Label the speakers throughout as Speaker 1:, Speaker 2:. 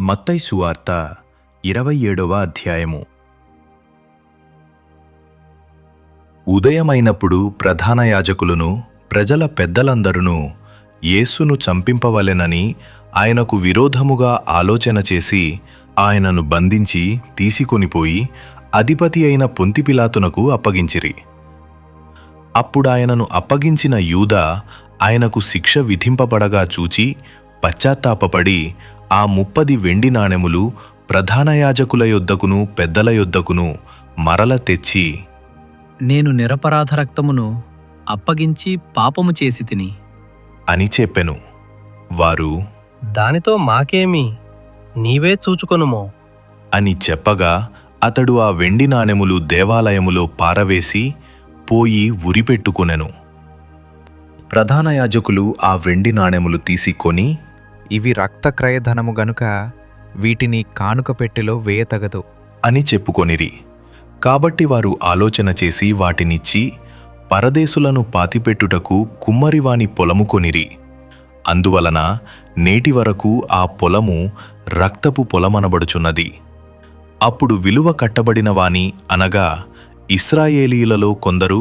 Speaker 1: మత్తయి సువార్త 27వ అధ్యాయము. ఉదయమైనప్పుడు ప్రధాన యాజకులను ప్రజల పెద్దలందరూ యేసును చంపింపవలెనని ఆయనకు విరోధముగా ఆలోచన చేసి ఆయనను బంధించి తీసుకొనిపోయి అధిపతి అయిన పొంతి పిలాతునకు అప్పగించిరి. అప్పుడాయనను అప్పగించిన యూదా ఆయనకు శిక్ష విధింపబడగా చూచి పశ్చాత్తాపపడి ఆ 30 వెండి నాణెములు ప్రధాన యాజకుల యొద్దకును పెద్దల యొద్దకును మరల తెచ్చి,
Speaker 2: నేను నిరపరాధ రక్తమును అప్పగించి పాపము చేసి తిని
Speaker 1: అని చెప్పెను. వారు,
Speaker 3: దానితో మాకేమి, నీవే చూచుకొనుమో
Speaker 1: అని చెప్పగా అతడు ఆ వెండి నాణెములు దేవాలయములో పారవేసి పోయి ఉరిపెట్టుకొనెను. ప్రధాన యాజకులు ఆ వెండి నాణెములు తీసుకొని,
Speaker 4: ఇవి రక్తక్రయధనము గనుక వీటిని కానుక పెట్టెలో వేయతగదు
Speaker 1: అని చెప్పుకొనిరి. కాబట్టి వారు ఆలోచన చేసి వాటినిచ్చి పరదేశులను పాతిపెట్టుటకు కుమ్మరివాని పొలము కొనిరి. అందువలన నేటి వరకు ఆ పొలము రక్తపు పొలమనబడుచున్నది. అప్పుడు విలువ కట్టబడిన వాని అనగా ఇశ్రాయేలీయులలో కొందరు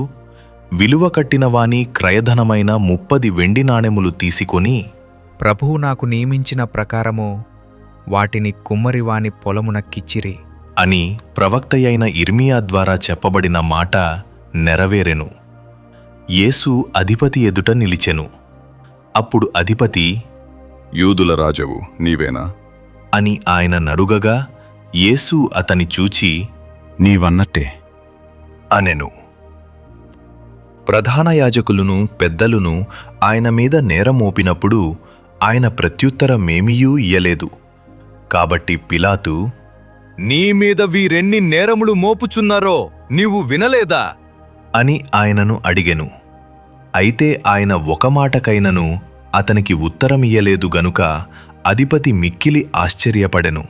Speaker 1: విలువ కట్టిన వాని క్రయధనమైన 30 వెండి నాణెములు తీసుకొని,
Speaker 4: ప్రభువు నాకు నియమించిన ప్రకారము వాటిని కుమ్మరివాని పొలమునక్కిచ్చిరి
Speaker 1: అని ప్రవక్తయైన ఇర్మియా ద్వారా చెప్పబడిన మాట నెరవేరెను. యేసు అధిపతి ఎదుట నిలిచెను. అప్పుడు అధిపతి,
Speaker 5: యూదుల రాజవు నీవేనా
Speaker 1: అని ఆయన నడుగగా యేసు అతని చూచి,
Speaker 5: నీవన్నట్టే
Speaker 1: అనెను. ప్రధాన యాజకులను పెద్దలును ఆయన మీద నేరమోపినప్పుడు ఆయన ప్రత్యుత్తరమేమియూ ఇయ్యలేదు. కాబట్టి పిలాతు,
Speaker 6: నీ మీద వీరెన్ని నేరములు మోపుచున్నారో నీవు వినలేదా
Speaker 1: అని ఆయనను అడిగెను. అయితే ఆయన ఒక మాటకైనను అతనికి ఉత్తరమియ్యలేదు గనుక అధిపతి మిక్కిలి ఆశ్చర్యపడెను.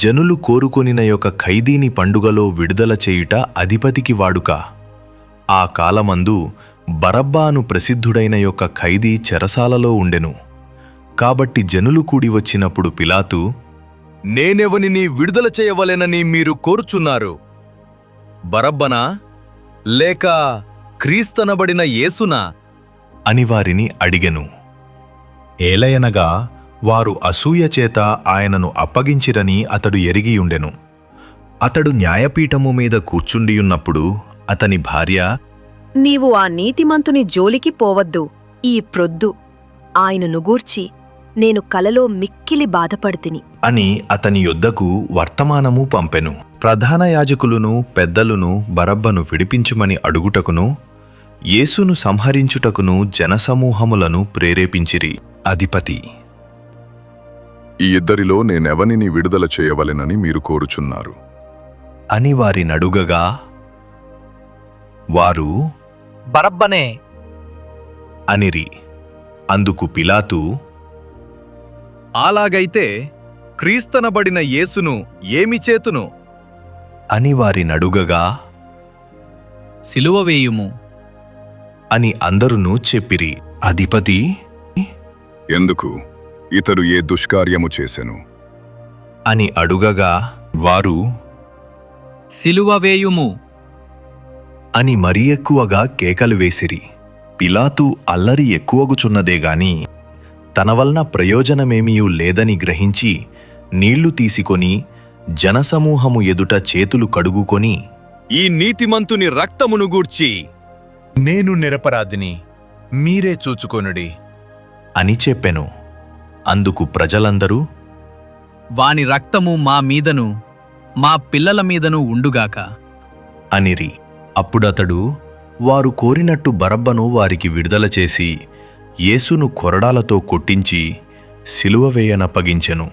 Speaker 1: జనులు కోరుకొనిన యొక్క ఖైదీని పండుగలో విడుదల చేయుట అధిపతికి వాడుక. ఆ కాలమందు బరబ్బా అను ప్రసిద్ధుడైన యొక్క ఖైదీ చెరసాలలో ఉండెను. కాబట్టి జనులు కూడి వచ్చినప్పుడు పిలాతు,
Speaker 6: నేనెవనిని విడుదల చేయవలెనని మీరు కోరుచున్నారు? బరబ్బనా లేక క్రీస్తనబడిన యేసునా
Speaker 1: అని వారిని అడిగెను. ఏలయనగా వారు అసూయచేత ఆయనను అప్పగించిరని అతడు ఎరిగియుండెను. అతడు న్యాయపీఠము మీద కూర్చుండియున్నప్పుడు అతని భార్య,
Speaker 7: నీవు ఆ నీతిమంతుని జోలికి పోవద్దు, ఈ ప్రొద్దు ఆయనను గూర్చి నేను కలలో మిక్కిలి బాధపడితిని
Speaker 1: అని అతని యొద్దకు వర్తమానము పంపెను. ప్రధాన యాజకులును పెద్దలును బరబ్బను విడిపించుమని అడుగుటకును యేసును సంహరించుటకును జనసమూహములను ప్రేరేపించిరి. అధిపతి,
Speaker 5: ఈ ఇద్దరిలో నేనెవనిని విడుదల చేయవలెనని మీరు కోరుచున్నారు
Speaker 1: అని వారి నడుగగా వారు
Speaker 3: బరబ్బనే
Speaker 1: అనిరి. అందుకు పిలాతు,
Speaker 6: అలాగైతే క్రీస్తనబడిన యేసును ఏమి చేతును
Speaker 1: అని వారి నడుగగా
Speaker 2: సిలువ వేయుము
Speaker 1: అని అందరునూ చెప్పిరి. అధిపతి,
Speaker 5: ఎందుకు ఇతడు ఏ దుష్కార్యము చేసెను
Speaker 1: అని అడుగగా వారు,
Speaker 2: సిలువ వేయుము
Speaker 1: అని మరీ ఎక్కువగా కేకలు వేసిరి. పిలాతు అల్లరి ఎక్కువగుచున్నదేగాని తన వలన ప్రయోజనమేమీయూ లేదని గ్రహించి నీళ్లు తీసుకొని జనసమూహము ఎదుట చేతులు కడుగుకొని,
Speaker 6: ఈ నీతిమంతుని రక్తమును గూర్చి
Speaker 1: నేను నిరపరాధిని, మీరే చూచుకొనుడి అని చెప్పెను. అందుకు ప్రజలందరూ,
Speaker 2: వాని రక్తము మా మీదను మా పిల్లల మీదను ఉండుగాక
Speaker 1: అనిరి. అప్పుడతడు వారు కోరినట్టు బరబ్బను వారికి విడుదల చేసి యేసును కొరడాలతో కొట్టించి సిలువ వేయనప్పగించెను.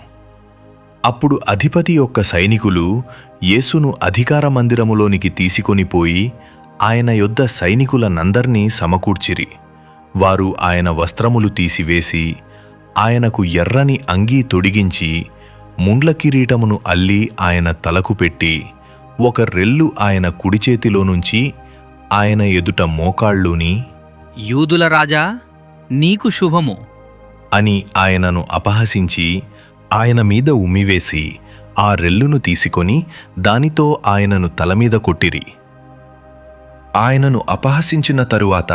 Speaker 1: అప్పుడు అధిపతి యొక్క సైనికులు యేసును అధికార మందిరములోనికి తీసుకొనిపోయి ఆయన యొద్ద సైనికులనందర్నీ సమకూర్చిరి. వారు ఆయన వస్త్రములు తీసివేసి ఆయనకు ఎర్రని అంగీ తొడిగించి ముండ్ల కిరీటమును అల్లి ఆయన తలకు పెట్టి ఒక రెల్లు ఆయన కుడిచేతిలోనుంచి ఆయన ఎదుట మోకాళ్ళూని,
Speaker 2: యూదుల రాజా, నీకు శుభము
Speaker 1: అని ఆయనను అపహసించి ఆయన మీద ఉమ్మివేసి ఆ రెల్లును తీసుకొని దానితో ఆయనను తలమీద కొట్టిరి. ఆయనను అపహసించిన తరువాత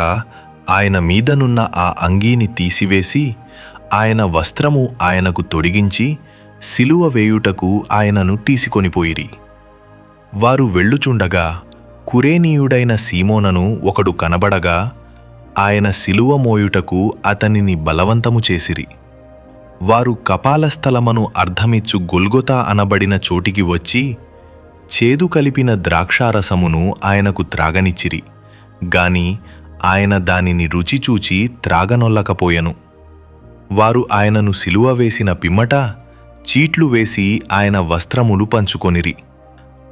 Speaker 1: ఆయన మీదనున్న ఆ అంగీని తీసివేసి ఆయన వస్త్రము ఆయనకు తొడిగించి సిలువ వేయుటకు ఆయనను తీసుకొనిపోయిరి. వారు వెళ్ళుచుండగా కురేనీయుడైన సీమోనను ఒకడు కనబడగా ఆయన సిలువ మోయుటకు అతనిని బలవంతము చేసిరి. వారు కపాలస్థలమను అర్ధమిచ్చు గొల్గొతా అనబడిన చోటికి వచ్చి చేదు కలిపిన ద్రాక్షారసమును ఆయనకు త్రాగనిచ్చిరి. గాని ఆయన దానిని రుచిచూచి త్రాగనొల్లకపోయెను. వారు ఆయనను సిలువ వేసిన పిమ్మట చీట్లు వేసి ఆయన వస్త్రములు పంచుకొనిరి.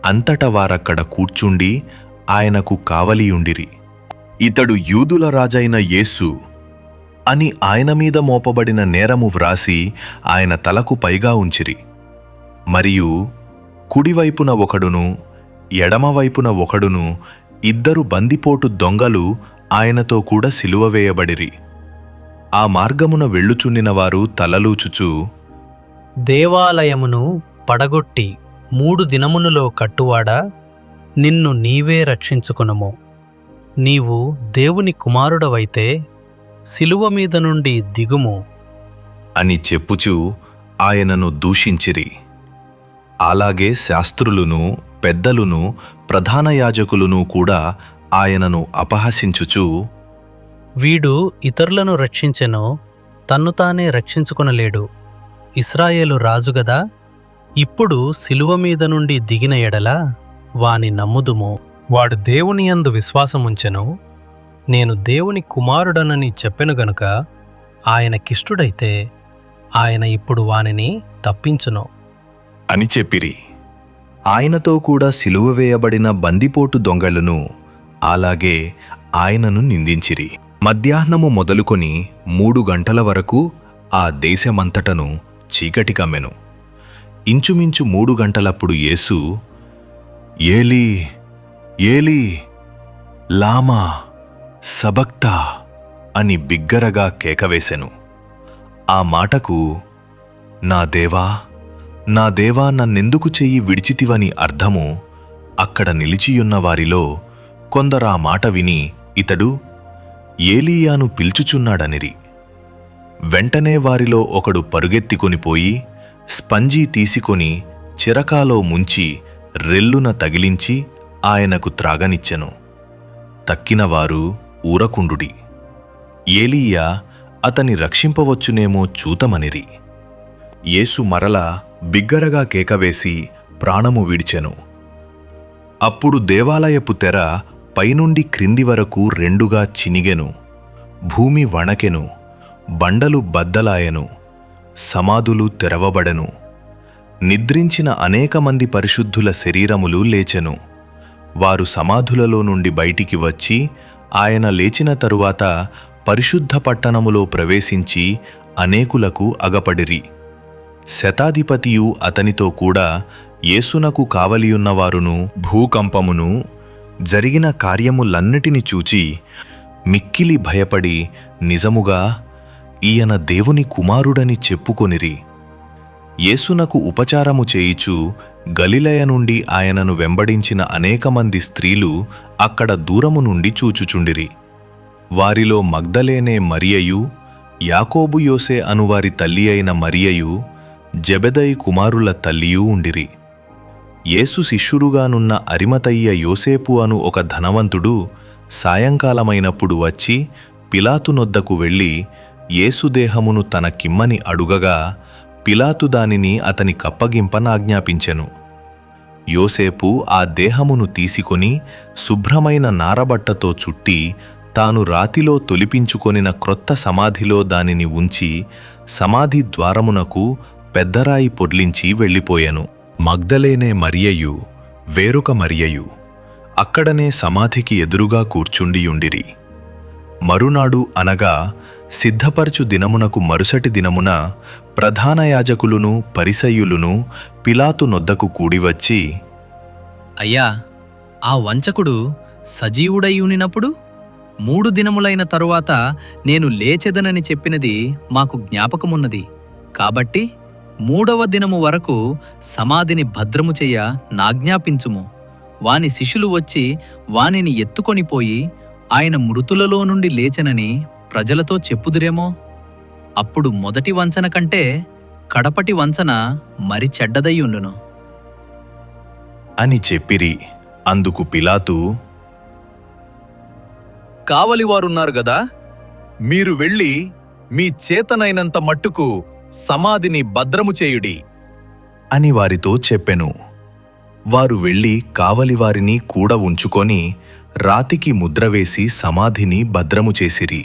Speaker 1: అంతట వారక్కడ కూర్చుండి ఆయనకు కావలియుండిరి. ఇతడు యూదుల రాజైన యేసు అని ఆయన మీద మోపబడిన నేరము వ్రాసి ఆయన తలకు పైగా ఉంచిరి. మరియు కుడివైపున ఒకడును ఎడమవైపున ఒకడును ఇద్దరు బందిపోటు దొంగలు ఆయనతో కూడా సిలువ వేయబడిరి. ఆ మార్గమున వెళ్ళుచుండిన వారు తలలూచుచూ,
Speaker 3: దేవాలయమును పడగొట్టి 3 దినములలో కట్టువాడా, నిన్ను నీవే రక్షించుకొనుము. నీవు దేవుని కుమారుడవైతే సిలువ మీద నుండి దిగుము
Speaker 1: అని చెప్పుచూ ఆయనను దూషించిరి. అలాగే శాస్త్రులును పెద్దలును ప్రధాన యాజకులును కూడా ఆయనను అపహసించుచూ,
Speaker 3: వీడు ఇతరులను రక్షించెను, తన్ను తానే రక్షించుకొనలేడు. ఇశ్రాయేలు రాజుగదా, ఇప్పుడు సిలువ మీద నుండి దిగిన ఎడల వాని నమ్ముదుము. వాడు దేవుని యందు విశ్వాసముంచెను, నేను దేవుని కుమారుడనని చెప్పెను గనుక ఆయనకిష్టుడైతే ఆయన ఇప్పుడు వానిని తప్పించును
Speaker 1: అని చెప్పిరి. ఆయనతో కూడా సిలువ వేయబడిన బందిపోటు దొంగలను అలాగే ఆయనను నిందించిరి. మధ్యాహ్నము మొదలుకొని 3 గంటల వరకు ఆ దేశమంతటను చీకటి కమ్మెను. ఇంచుమించు 3 గంటలప్పుడు యేసు, ఏలీ ఏలీ లామా సబక్తా అని బిగ్గరగా కేకవేశెను. ఆ మాటకు నా దేవా నా దేవా నన్నెందుకు చెయ్యి విడిచితివని అర్థము. అక్కడ నిలిచియున్న వారిలో కొందరా మాట విని ఇతడు ఏలీయాను పిల్చుచున్నాడనిరి. వెంటనే వారిలో ఒకడు పరుగెత్తికొనిపోయి స్పంజీ తీసుకొని చిరకాలో ముంచి రెల్లున తగిలించి ఆయనకు త్రాగనిచ్చెను. తక్కినవారు ఊరకుండుడి. ఏలీయా అతని రక్షింపవచ్చునేమో చూతమనిరి. యేసు మరలా బిగ్గరగా కేకవేసి ప్రాణము విడిచెను. అప్పుడు దేవాలయపు తెర పైనుండి క్రింది వరకు 2గా చినిగెను. భూమి వణకెను, బండలు బద్దలాయెను, సమాధులు తెరవబడెను. నిద్రించిన అనేక మంది పరిశుద్ధుల శరీరములు లేచెను. వారు సమాధులలో నుండి బయటికి వచ్చి ఆయన లేచిన తరువాత పరిశుద్ధ పట్టణములో ప్రవేశించి అనేకులకు అగపడిరి. శతాధిపతియు అతనితో కూడా యేసునకు కావలియున్నవారును భూకంపమును జరిగిన కార్యములన్నిటిని చూచి మిక్కిలి భయపడి నిజముగా ఈయన దేవుని కుమారుడని చెప్పుకొనిరి. యేసునకు ఉపచారము చేయిచు గలిలయ నుండి ఆయనను వెంబడించిన అనేకమంది స్త్రీలు అక్కడ దూరము నుండి చూచుచుండిరి. వారిలో మగ్దలేనే మరియయు, యాకోబు యోసే అనువారి తల్లి అయిన మరియయు, జెబెదయి కుమారుల తల్లియూ ఉండిరి. యేసు శిష్యుడుగానున్న అరిమతయ్య యోసేపు అను ఒక ధనవంతుడు సాయంకాలమైనప్పుడు వచ్చి పిలాతు నొద్దకు వెళ్ళి యేసు దేహమును తనకిమ్మని అడుగగా పిలాతు దానిని అతని కప్పగింపనాజ్ఞాపించెను. యోసేపు ఆ దేహమును తీసుకొని శుభ్రమైన నారబట్టతో చుట్టి తాను రాతిలో తొలిపించుకొనిన క్రొత్త సమాధిలో దానిని ఉంచి సమాధి ద్వారమునకు పెద్దరాయి పొర్లించి వెళ్ళిపోయెను. మగ్దలేనే మరియయు వేరొక మరియయు అక్కడనే సమాధికి ఎదురుగా కూర్చుండియుండిరి. మరునాడు అనగా సిద్ధపరచు దినమునకు మరుసటి దినమున ప్రధాన యాజకులును పరిసయ్యులును పిలాతు నొద్దకు కూడివచ్చి,
Speaker 2: అయ్యా, ఆ వంచకుడు సజీవుడయ్యునినప్పుడు 3 దినములైన తరువాత నేను లేచెదనని చెప్పినది మాకు జ్ఞాపకమున్నది. కాబట్టి మూడవ దినము వరకు సమాధిని భద్రము చెయ్య నాజ్ఞాపించుము. వాని శిష్యులు వచ్చి వానిని ఎత్తుకొనిపోయి ఆయన మృతులలో నుండి లేచెనని ప్రజలతో చెప్పుదురేమో. అప్పుడు మొదటి వంచన కంటే కడపటి వంచన మరి చెడ్డదయ్యుండును
Speaker 1: అని చెప్పిరి. అందుకు పిలాతు,
Speaker 6: కావలివారున్నారు గదా, మీరు వెళ్ళి మీ చేతనైనంత మట్టుకు సమాధిని భద్రము చేయుడి
Speaker 1: అని వారితో చెప్పెను. వారు వెళ్ళి కావలివారిని కూడా ఉంచుకొని రాతికి ముద్రవేసి సమాధిని భద్రము చేసిరి.